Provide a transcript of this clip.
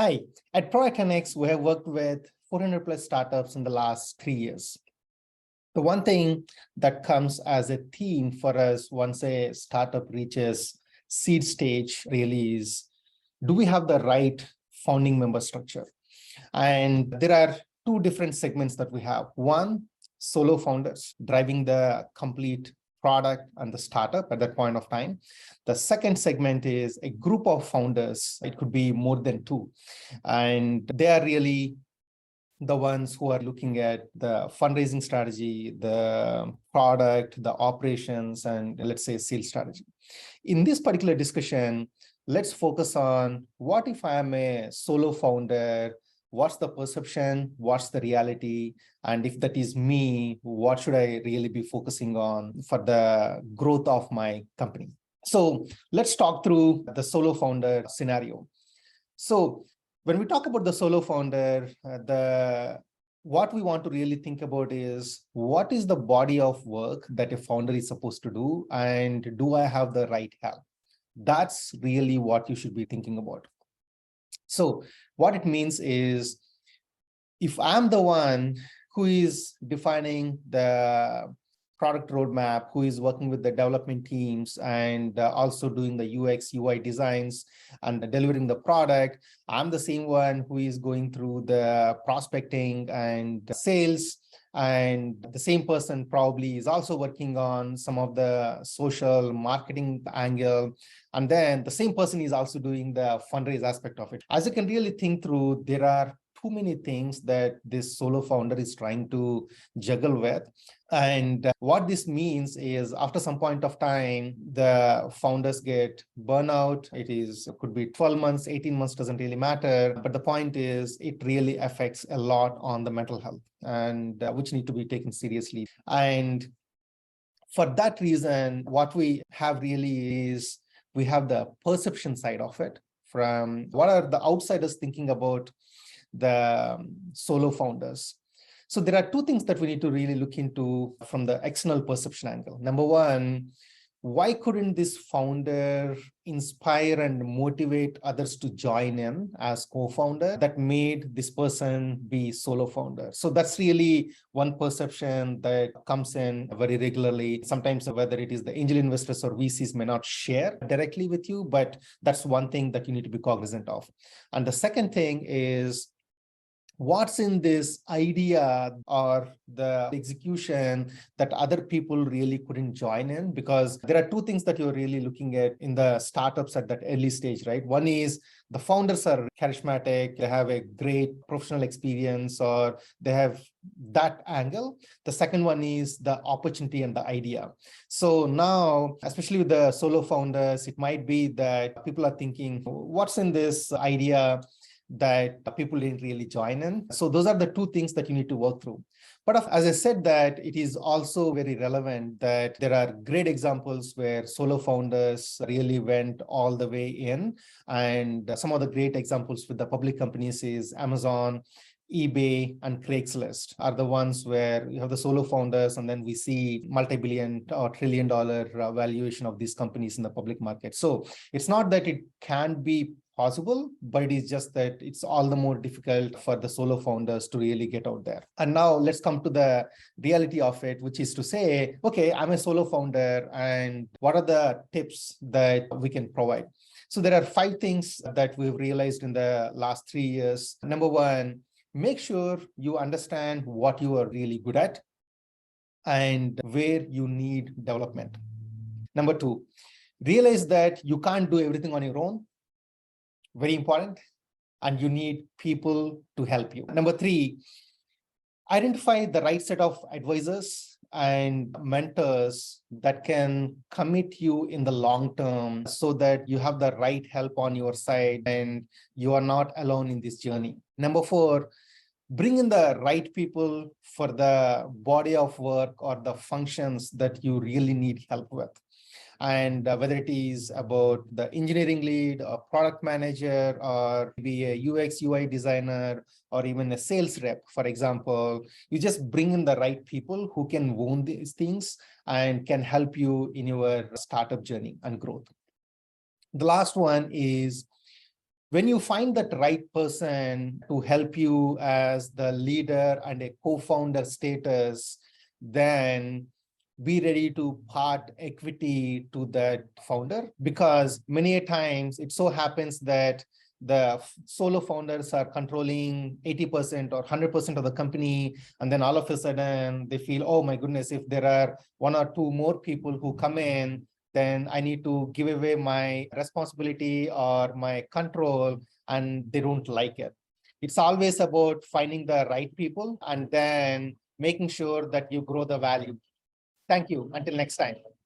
Hi, at ProActNX, we have worked with 400 plus startups in the last 3 years. The one thing that comes as a theme for us once a startup reaches seed stage really is, do we have the right founding member structure? And there are two different segments that we have. One, solo founders driving the complete product and the startup at that point of time. The second segment is a group of founders. It could be more than two. And they are really the ones who are looking at the fundraising strategy, the product, the operations, and let's say sales strategy. In this particular discussion, let's focus on what if I am a solo founder, what's the perception, what's the reality, and if that is me, what should I really be focusing on for the growth of my company? So let's talk through the solo founder scenario. So when we talk about the solo founder, what we want to really think about is, what is the body of work that a founder is supposed to do, and do I have the right help? That's really what you should be thinking about. So what it means is, if I'm the one who is defining the product roadmap, who is working with the development teams and also doing the UX, UI designs and delivering the product, I'm the same one who is going through the prospecting and sales. And the same person probably is also working on some of the social marketing angle. And then the same person is also doing the fundraise aspect of it. As you can really think through, there are too many things that this solo founder is trying to juggle with. And what this means is, after some point of time, the founders get burnout. Could be 12 months, 18 months, doesn't really matter. But the point is, it really affects a lot on the mental health, and which need to be taken seriously. And for that reason, what we have really is, we have the perception side of it, from what are the outsiders thinking about the solo founders. So there are two things that we need to really look into from the external perception angle. Number one, why couldn't this founder inspire and motivate others to join in as co-founder that made this person be solo founder? So that's really one perception that comes in very regularly. Sometimes whether it is the angel investors or VCs may not share directly with you, but that's one thing that you need to be cognizant of. And the second thing is, what's in this idea or the execution that other people really couldn't join in? Because there are two things that you're really looking at in the startups at that early stage, right? One is the founders are charismatic, they have a great professional experience, or they have that angle. The second one is the opportunity and the idea. So now, especially with the solo founders, it might be that people are thinking, what's in this idea that people didn't really join in? So those are the two things that you need to work through. But as I said, that it is also very relevant that there are great examples where solo founders really went all the way in. And some of the great examples with the public companies is Amazon, eBay, and Craigslist are the ones where you have the solo founders, and then we see multi-billion or trillion-dollar valuation of these companies in the public market. So it's not that it can be possible, but it is just that it's all the more difficult for the solo founders to really get out there. And now let's come to the reality of it, which is to say, okay, I'm a solo founder, and what are the tips that we can provide? So there are 5 things that we've realized in the last 3 years. Number one, make sure you understand what you are really good at and where you need development. Number 2, realize that you can't do everything on your own. Very important. And you need people to help you. Number 3, identify the right set of advisors and mentors that can commit you in the long term, so that you have the right help on your side and you are not alone in this journey. Number 4, bring in the right people for the body of work or the functions that you really need help with. And whether it is about the engineering lead or product manager, or maybe a UX UI designer, or even a sales rep, for example, you just bring in the right people who can own these things and can help you in your startup journey and growth. The last one is, When you find that right person to help you as the leader and a co-founder status, then be ready to part equity to that founder, because many a times it so happens that the solo founders are controlling 80% or 100% of the company, and then all of a sudden they feel, oh my goodness, if there are one or two more people who come in, then I need to give away my responsibility or my control, and they don't like it. It's always about finding the right people and then making sure that you grow the value. Thank you. Until next time.